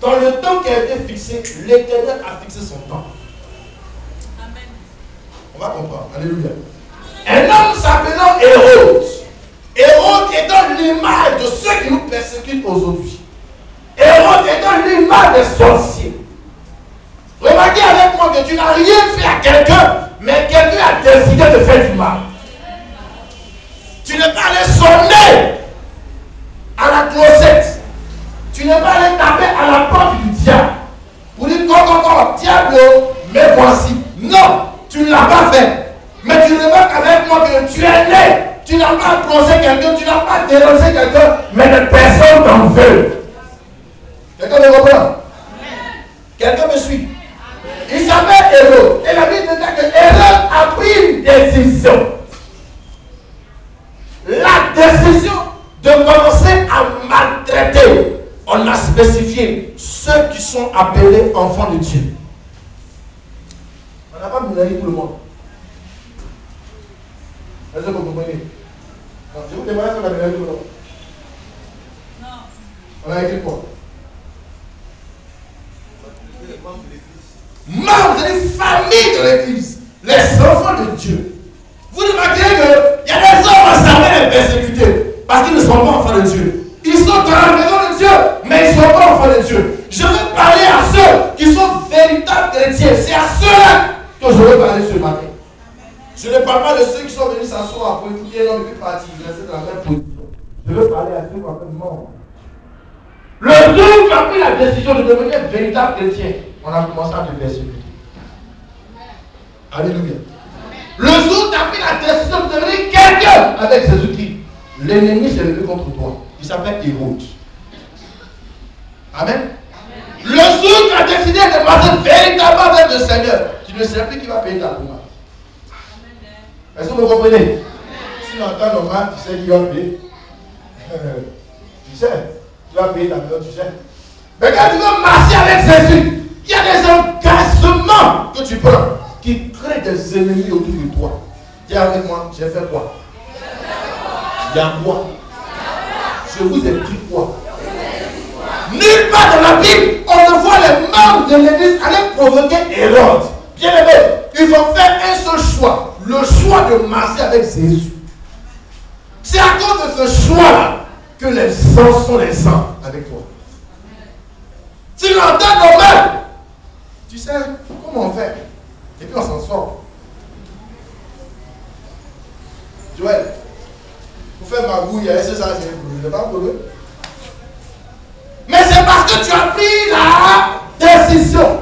Dans le temps qui a été fixé, l'Éternel a fixé son temps. Amen. On va comprendre. Alléluia. Un homme s'appelant Hérode. Hérode étant l'image de ceux qui nous persécutent aujourd'hui. Hérode étant l'image des sorciers. Remarquez avec moi que tu n'as rien fait à quelqu'un, mais quelqu'un a décidé de faire du mal. Tu n'es pas allé sonner à la clochette. Tu n'es pas allé taper à la porte du diable. Pour dire, diable, mais voici. Non, tu ne l'as pas fait. Mais tu remarques avec moi que tu es né. Tu n'as pas approché quelqu'un, tu n'as pas dérangé quelqu'un, mais les personnes t'en veulent. Quelqu'un me comprend? Quelqu'un me suit? Il s'appelle Hérode. Et la Bible dit que Hérode a pris une décision. La décision de commencer à maltraiter. On a spécifié ceux qui sont appelés enfants de Dieu. On n'a pas mis tout le monde. Est-ce que vous comprenez? Non, je vous demande si on a mis tout le monde. Non. On a écrit quoi? Membres des familles de l'église, les enfants de Dieu. Vous remarquez qu'il y a des hommes à savoir les persécuter parce qu'ils ne sont pas enfants de Dieu. Ils sont dans la maison de Dieu, mais ils ne sont pas enfants de Dieu. Je veux parler à ceux qui sont véritables chrétiens. C'est à ceux-là que je veux parler ce matin. Je ne parle pas de ceux qui sont venus s'asseoir pour écouter l'homme et puis partir. Je reste dans la même position. Je veux parler à ceux qui ont fait mort. Le jour où tu as pris la décision de devenir véritable chrétien, on a commencé à te persécuter. Alléluia. Le jour où tu as pris la décision de devenir quelqu'un avec ses outils, l'ennemi s'est levé contre toi. Il s'appelle Hérode. Amen. Le jour où tu as décidé de marcher véritablement avec le Seigneur, tu ne sais plus qui va payer ta commande. Est-ce que vous comprenez? Si en temps normal, tu sais qui va payer. Tu sais, tu vas payer ta commande, tu sais. Mais quand tu veux marcher avec Jésus, il y a des engagements que tu prends qui créent des ennemis autour de toi. Dis avec moi, j'ai fait quoi? Il y a quoi? Je vous ai dit quoi? Nulle part dans la Bible, on ne voit les membres de l'église aller provoquer Hérode. Bien aimé, ils vont faire un seul choix. Le choix de marcher avec Jésus. C'est à cause de ce choix-là que les sangs sont les sangs avec toi. Si l'entends normal, tu sais comment on fait. Et puis on s'en sort. Joël, pour faire ma bouille, est-ce que ça c'est un problème? Pas un problème. Mais c'est parce que tu as pris la décision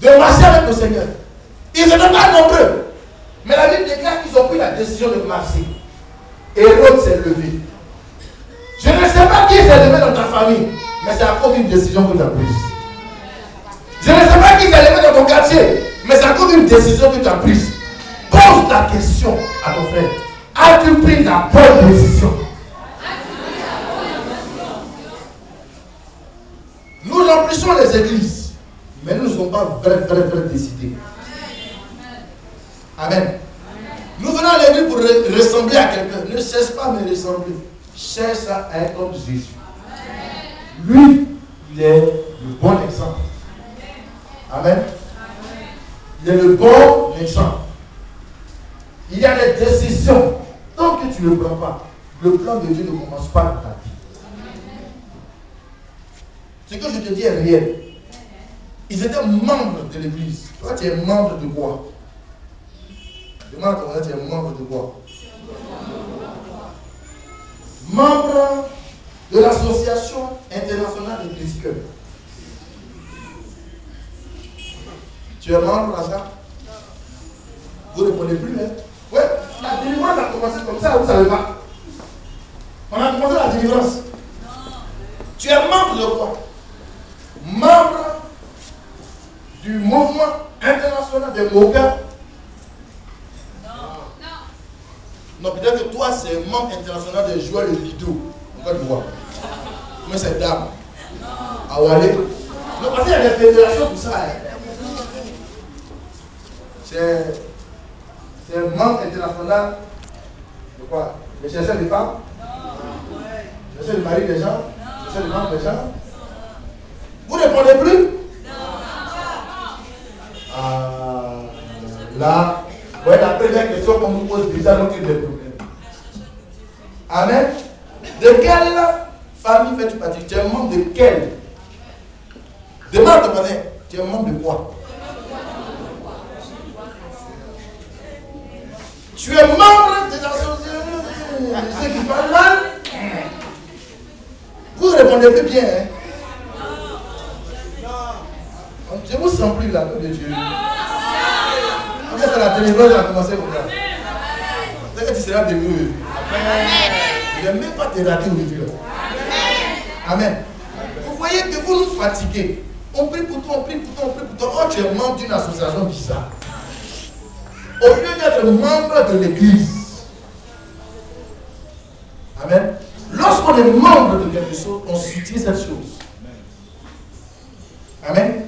de marcher avec le Seigneur. Ils n'étaient pas nombreux. Mais la Bible déclare qu'ils ont pris la décision de marcher. Hérode s'est levé. Je ne sais pas qui s'est levé dans ta famille, mais c'est à cause d'une décision que tu as prise. Je ne sais pas qui s'est levé dans ton quartier, mais c'est à cause d'une décision que tu as prise. Pose la question à ton frère. As-tu pris la bonne décision? Nous remplissons les églises, mais nous ne sommes pas très décidés. Amen. Nous venons à l'église pour ressembler à quelqu'un. Ne cherche pas à me ressembler. Cherche à être comme Jésus. Lui, il est le bon exemple. Amen. Il est le bon exemple. Il y a des décisions. Tant que tu ne prends pas, le plan de Dieu ne commence pas dans ta vie. Ce que je te dis est réel. Ils étaient membres de l'église. Toi, tu es membre de quoi? Demande à ton frère, tu es membre de quoi? Membre de l'Association internationale des chrétiens. Tu es membre de ça? Vous ne répondez plus, hein? Oui, la délivrance a commencé comme ça, vous ne savez pas. On a commencé la délivrance. Tu es membre de quoi? Membre du mouvement international des Moka. Non, peut-être que toi, c'est membre international des joueurs de Lido. On va le voir. Mais c'est dame. À Walé. Non, parce qu'il y a des fédérations pour ça. Hein. C'est un membre international de quoi? De chercher des femmes? Chercher le mari des gens? Chercher le membre des gens? Vous ne répondez plus? Ah, là, ouais, la première question qu'on nous pose déjà, donc il y a des problèmes. Amen. De quelle famille fais-tu partie? Tu es membre de quelle? Demande ton voisin, tu es membre de quoi? Tu es membre des associations, ceux qui parlent mal? Vous ne répondez plus bien, hein? Je ne vous sens plus là, de Dieu. En fait, c'est la télévision qui a commencé comme ça. C'est que tu seras debout. Je ne vais même pas te rater aujourd'hui. Amen. Vous voyez que vous nous fatiguez. On prie pour toi, on prie pour toi, on prie pour toi. Oh, tu es membre d'une association bizarre. Au lieu d'être membre de l'église. Amen. Lorsqu'on est membre de quelque chose, on soutient cette chose. Amen.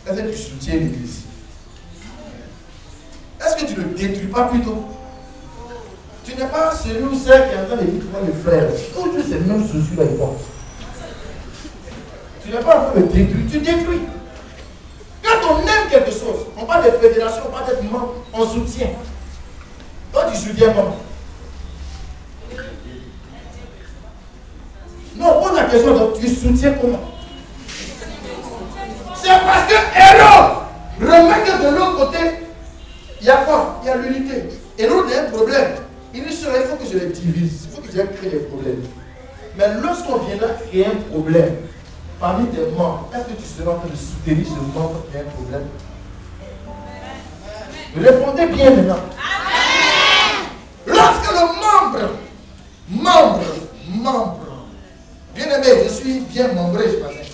Est-ce que tu soutiens l'église? Est-ce que tu ne le détruis pas plutôt? Tu n'es pas celui ou celle qui est en train de dire que les frères, toujours ces mêmes chaussures à l'époque. Tu n'es pas en train de détruire, tu détruis. Quand on aime quelque chose, on parle de fédération, on parle d'être membre, on soutient. Toi, tu soutiens comment? Non, pose la question, donc tu soutiens comment? C'est parce que Héros remarque que de l'autre côté, il y a quoi? Il y a l'unité. Et l'autre, il y a un problème. Il dit, il faut que je les divise. Il faut que je crée des problèmes. Mais lorsqu'on viendra créer un problème parmi tes membres, est-ce que tu seras en train de soutenir ce membre qui a un problème? Répondez bien maintenant. Lorsque le membre, bien aimé, je suis bien membré ce matin.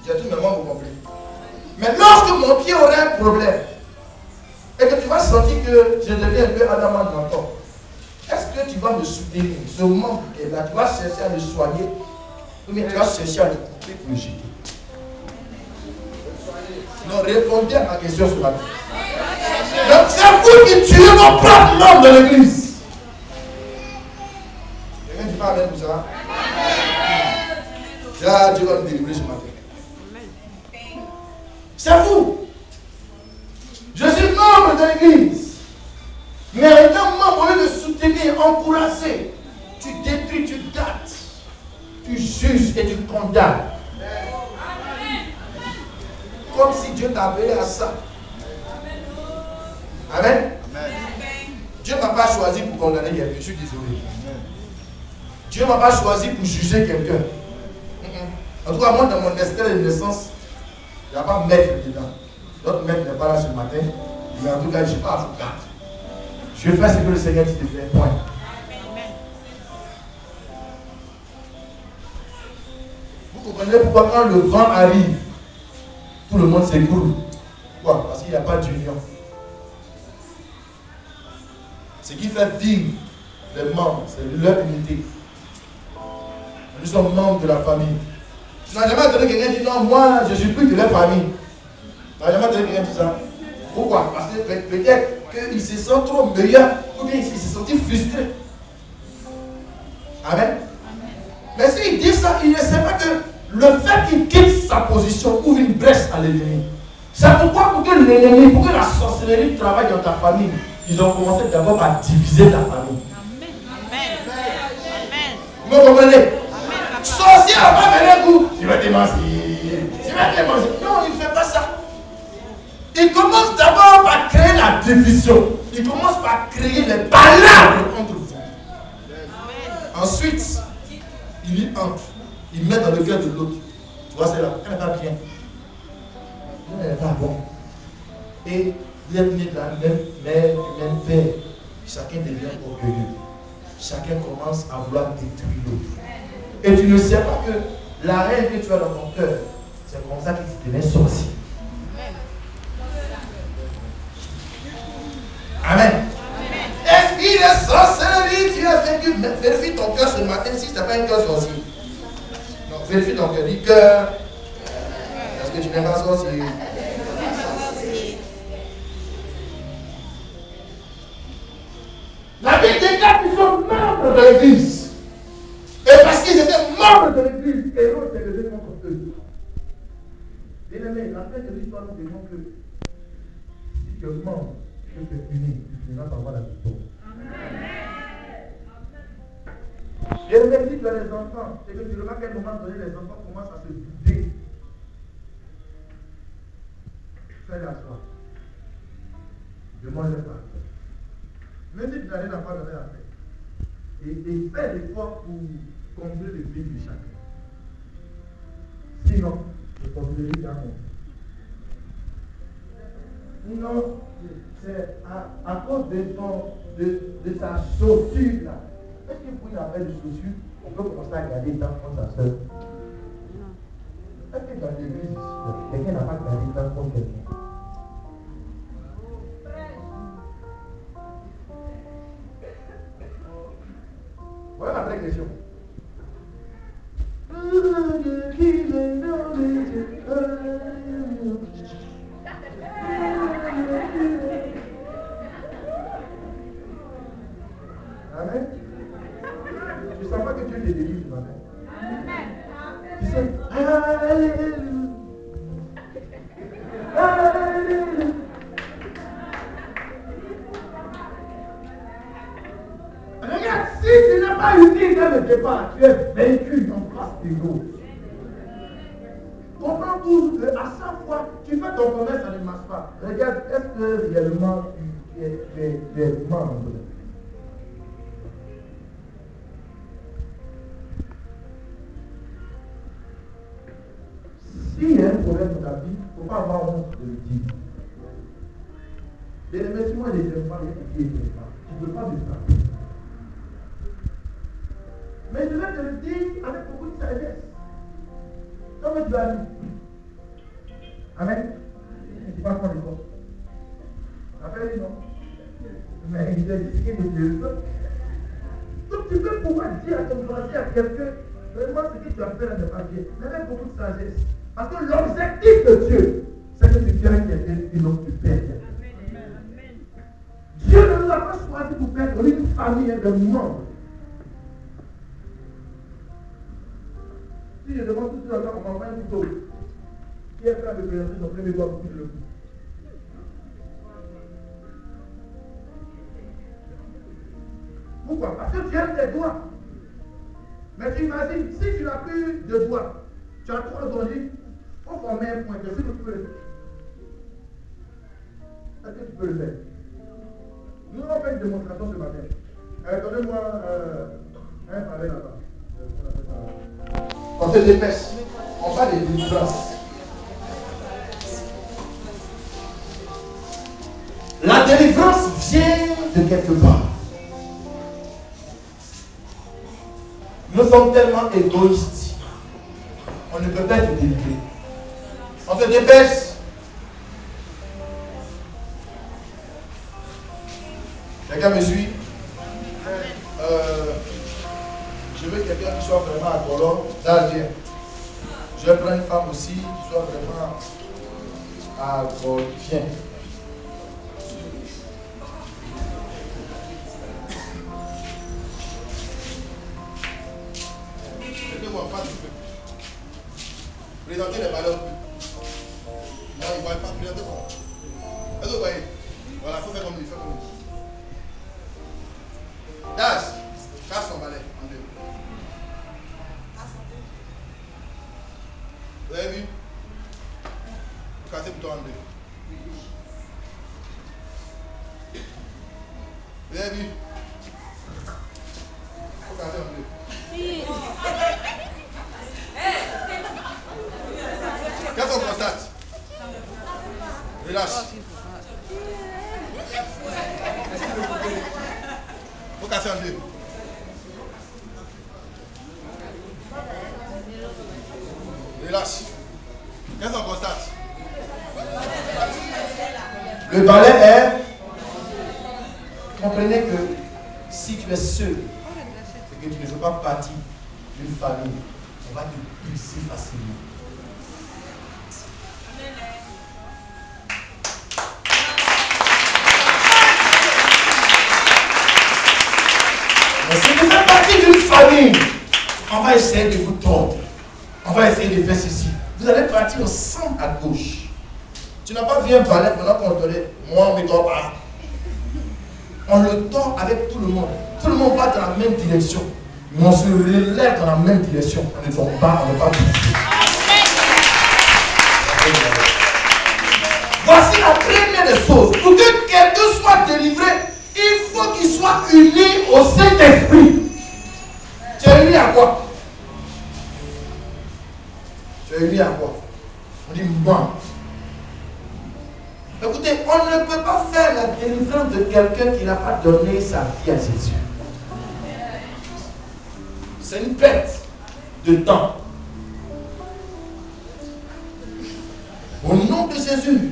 J'ai tous mes membres compris. Mais lorsque mon pied aura un problème, et que tu vas sentir que je deviens un peu adamant dans ton, est-ce que tu vas me soutenir? Ce membre est là, tu vas chercher à le soigner, ou bien tu vas chercher à le couper pour le jeter? Non, répondez à ma question ce matin. Donc c'est vous qui tuez vos propres membres de l'église. Quelqu'un dit pas amen pour ça? Là, Dieu va nous délivrer ce matin. C'est vous. Je suis membre de l'église. Mais étant membre, au lieu de soutenir, encourager, tu détruis, tu dates, tu juges et tu condamnes. Comme si Dieu t'appelait à ça. Amen. Dieu ne m'a pas choisi pour condamner quelqu'un. Je suis désolé. Dieu ne m'a pas choisi pour juger quelqu'un. En tout cas, moi, dans mon extrait de naissance, il n'y a pas maître dedans. L'autre maître n'est pas là ce matin. Mais en tout cas, je ne suis pas avocat. Je fais ce que le Seigneur dit de faire. Point. Vous comprenez pourquoi quand le vent arrive, tout le monde s'écoule? Pourquoi? Parce qu'il n'y a pas d'union. Ce qui fait vivre les membres, c'est leur unité. Nous sommes membres de la famille. Tu n'as jamais entendu quelqu'un dire non, moi je suis plus de la famille. Tu n'as jamais entendu quelqu'un dire ça. Pourquoi? Parce que peut-être qu'il se sent trop meilleur ou bien il s'est senti frustré. Amen. Mais s'il dit ça, il ne sait pas que le fait qu'il quitte sa position ouvre une brèche à l'ennemi. C'est pourquoi pour que l'ennemi, pour que la sorcellerie travaille dans ta famille, ils ont commencé d'abord par diviser ta famille. Amen. Vous me comprenez? Sorcier va pas venir pour tu vas t'émanciper. Tu vas t'émanciper. Non, il ne fait pas ça. Il commence d'abord par créer la division. Il commence par créer les palabres entre vous. Ensuite, il y entre. Il met dans le cœur de l'autre. Tu vois, c'est là. Elle n'est pas bien. Elle n'est pas bon. Et vous êtes nés de la même mère, du même père. Chacun devient orgueilleux. Chacun commence à vouloir détruire l'autre. Et tu ne sais pas que la haine que tu as dans ton cœur, c'est comme ça qu'il te devient sorcier. Amen. Est-ce qu'il est sorcellerie? Tu as vécu? Vérifie ton cœur ce matin si ce n'est pas un cœur sorcier. Non, vérifie ton cœur. Dis cœur. Est-ce que tu n'es pas sorcier? La Bible déclare qu'ils sont membres de l'église. Et parce qu'ils étaient membres de l'église, Héros s'est levé contre eux. la fin de l'histoire nous démontre que si tu mens, que tu es puni, tu finiras par avoir la victoire. Et le même dit que les enfants, c'est que tu remarques qu'à un moment donné, les enfants commencent à se douter. Fais-le à soi. Demande-le par toi. Même si tu n'as rien à pas donner à faire. Et fais l'effort pour combler le vide de chacun. Sinon, je continuerai à compter. Sinon, c'est à cause de ta chaussure là. Est-ce que vous avez de chaussures, on peut commencer à garder le temps contre sa soeur? Est-ce que dans l'église ici, quelqu'un n'a pas gardé le temps contre quelqu'un? Voilà la vraie question. Amen. Tu ne sens pas que Dieu te délivre ce matin? Tu sais, Alléluia. Alléluia. Regarde, si tu n'as pas uni dans le départ, tu es vaincu en face de l'autre. Comprends tout, à chaque fois, tu fais ton commerce, ça ne marche pas. Regarde, est-ce que réellement tu es membre? S'il y a un problème dans ta vie, il ne faut pas avoir honte de le dire. Les remerciements et les efforts, tu ne peux pas le faire. Mais je vais te le dire avec beaucoup de sagesse. Comme tu as dit. Amen. Je ne sais pas comment les choses. Après, non. Mais il a dit qu'il est Dieu. Donc tu peux pouvoir dire à ton voisin, à quelqu'un, vraiment ce que tu as fait là n'est pas bien. Mais avec beaucoup de sagesse. Parce que l'objectif de Dieu, c'est que tu gagnes quelqu'un et non tu perds quelqu'un. Dieu ne nous a pas choisi pour perdre une famille et des membres. Si je demande tout de suite à on m'envoie un couteau, qui est prêt à me présenter son premier doigt pour que je le coupe? Pourquoi? Parce que tu aimes tes doigts. Mais tu imagines, si tu n'as plus de doigts, tu as 3 doigts, il faut former un point. Est-ce que tu peux le faire? Est-ce que tu peux le faire? Nous allons faire une démonstration ce matin. Donnez-moi un pavé là-bas. On se dépêche. On parle de délivrance. La délivrance vient de quelque part. Nous sommes tellement égoïstes. On ne peut pas être délivré. On se dépêche. Quelqu'un me suit? Je veux quelqu'un qui soit vraiment à Colombe, d'Alger. Je vais prendre une femme aussi qui soit vraiment à Viens. Aidez-moi, pas du peu. Présentez les valeurs. Non, il ne va pas présenter ça. Est-ce que vous voyez? Voilà, il faut faire comme lui, Dash, casse son balai en deux. Vous avez vu? Vous cassez le bouton en deux. Vous avez vu? Vous cassez en deux. Qu'est-ce qu'on constate? Relâche. Vous cassez en deux. Relâche. Qu'est-ce qu'on constate? Le balai est. Comprenez que si tu es seul, c'est que tu ne fais pas partie d'une famille, on va te pulser facilement. Mais si vous faites partie d'une famille, on va essayer de vous tordre. On va essayer de faire ceci. Vous allez partir au centre à gauche. Tu n'as pas vu un balai maintenant qu'on te dit, moi on ne me tord pas. On le tord avec tout le monde. Tout le monde va dans la même direction. Mais on se relève dans la même direction. On ne tombe pas, on ne va pas toucher. Voici la première des choses. Pour que quelqu'un soit délivré, il faut qu'il soit uni au Saint-Esprit. Tu es uni à quoi? Tu es uni à quoi? On dit moi. Écoutez, on ne peut pas faire la délivrance de quelqu'un qui n'a pas donné sa vie à Jésus. C'est une perte de temps. Au nom de Jésus,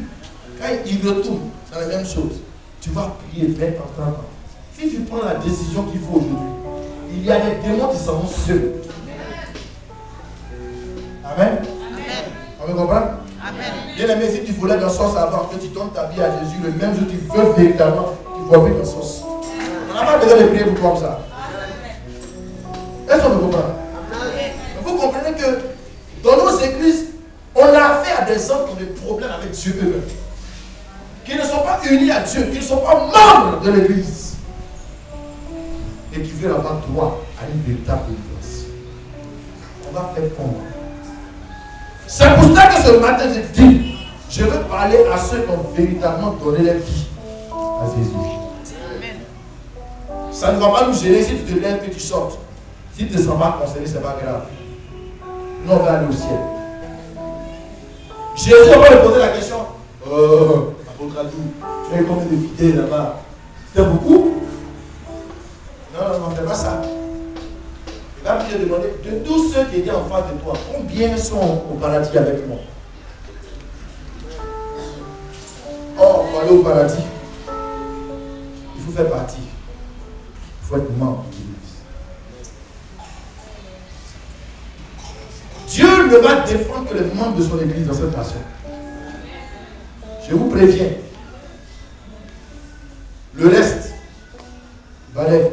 quand il retourne, c'est la même chose. Tu vas prier 20 ans, 30 ans. Si tu prends la décision qu'il faut aujourd'hui, il y a des démons qui seront seuls. Amen. On me comprend? Bien aimé, si tu voulais dans la sauce avant que tu donnes ta vie à Jésus, le même jour tu veux véritablement, tu vas vivre dans la sauce. On n'a pas besoin de prier pour comme ça. Est-ce qu'on me comprend? Vous comprenez que dans nos églises, on a affaire à des gens qui ont des problèmes avec Dieu eux-mêmes. Qui ne sont pas unis à Dieu, qui ne sont pas membres de l'église. Et qui veulent avoir droit à une véritable délivrance. On va faire comment? C'est pour ça que ce matin je dis, je veux parler à ceux qui ont véritablement donné leur vie à Jésus. Amen. Ça ne va pas nous gêner si tu te lèves et que tu sortes. Si tu ne te sens pas concerné, ce n'est pas grave. Nous on va aller au ciel. Jésus va lui poser la question. Apôtre Adou, tu as combien de fidèles là-bas? C'était beaucoup? Non, c'est pas ça. Il va te demander, de tous ceux qui étaient en face de toi, combien sont au paradis avec moi? Or, pour aller au paradis, il faut faire partie. Il faut être membre de l'église. Dieu ne va défendre que les membres de son église dans cette nation. Je vous préviens. Le reste, valait.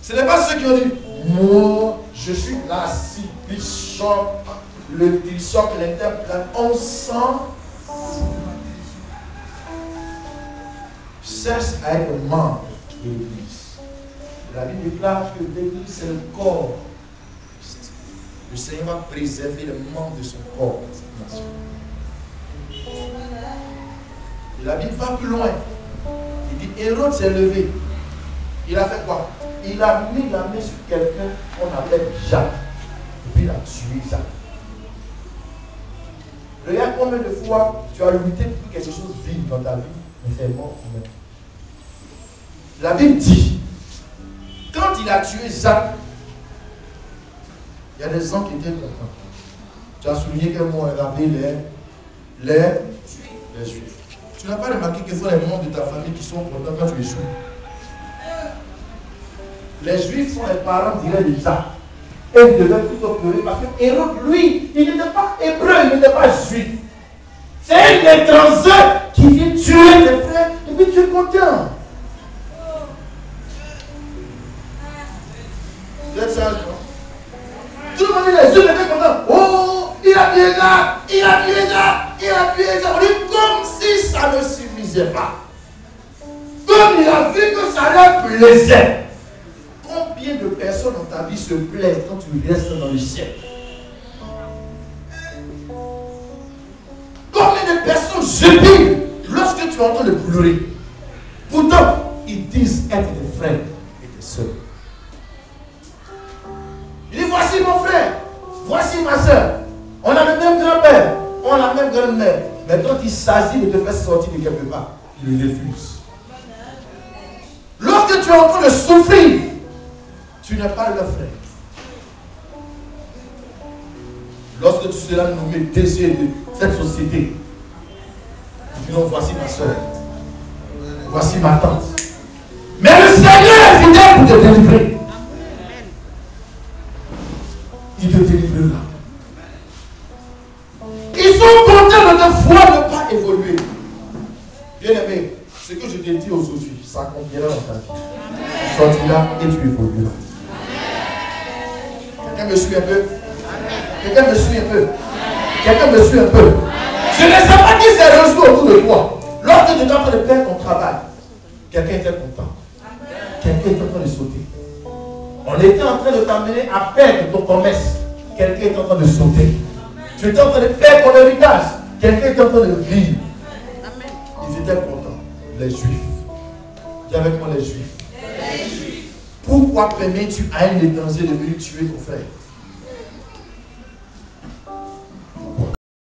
Ce n'est pas ceux qui ont dit, moi, je suis l'archibishop, le bishop, l'interprète, on s'en fout. Cherche à être membre de l'église. La Bible déclare que l'église, c'est le corps. Le Seigneur va préserver les membres de son corps dans cette nation. Et la Bible va plus loin. Il dit, Hérode s'est levé. Il a fait quoi? Il a mis la main sur quelqu'un qu'on appelle Jacques. Et puis il a tué Jacques. Regarde combien de fois tu as lutté pour que quelque chose vive dans ta vie, mais c'est mort. La Bible dit, quand il a tué Jacques, il y a des gens qui étaient contents. Tu as souligné que moi, on avait les Juifs. Tu n'as pas remarqué que ce sont les membres de ta famille qui sont contents quand tu échoues. Les Juifs sont les parents directs de Jacques. Et ils devaient plutôt pleurer parce que Hérode, lui, il n'était pas hébreu, il n'était pas juif. C'est un étranger qui vient tuer tes frères et puis tu es content. Vous êtes sage, non? Tout le monde dit les Juifs étaient contents. Oh, il a tué Jacques, il a tué Jacques, il a tué Jacques. On dit comme si ça ne suffisait pas. Comme il a vu que ça leur plaisait. Combien de personnes dans ta vie se plaisent quand tu restes dans le ciel? Combien de personnes jubilent lorsque tu entends le pleurer? Pourtant, ils disent être des frères et des sœurs. Il dit, voici mon frère, voici ma soeur. On a le même grand-père, on a la même grand-mère. Mais quand il s'agit de te faire sortir de quelque part, il le refuse. Lorsque tu es en train de souffrir, tu n'es pas leur frère. Lorsque tu seras nommé DG de cette société, tu dis non, voici ma soeur, voici ma tante. Mais le Seigneur est fidèle pour te délivrer. Il te délivrera. Ils sont contents de te voir ne pas évoluer. Bien aimé, ce que je te dis aujourd'hui, ça accomplira dans ta vie. Tu sortiras et tu évolueras. Quelqu'un me suit un peu? Quelqu'un me suit un peu? Quelqu'un me suit un peu? Je ne sais pas qui s'est réjoui autour de toi. Lorsque tu es en train de perdre ton travail, quelqu'un était content. Quelqu'un était en train de sauter. On était en train de t'amener à perdre ton commerce. Quelqu'un est en train de sauter. Tu étais en train de perdre ton héritage. Quelqu'un est en train de vivre. Ils étaient contents. Les Juifs. Dis avec moi les Juifs. Pourquoi permets-tu à un étranger de venir tuer ton frère?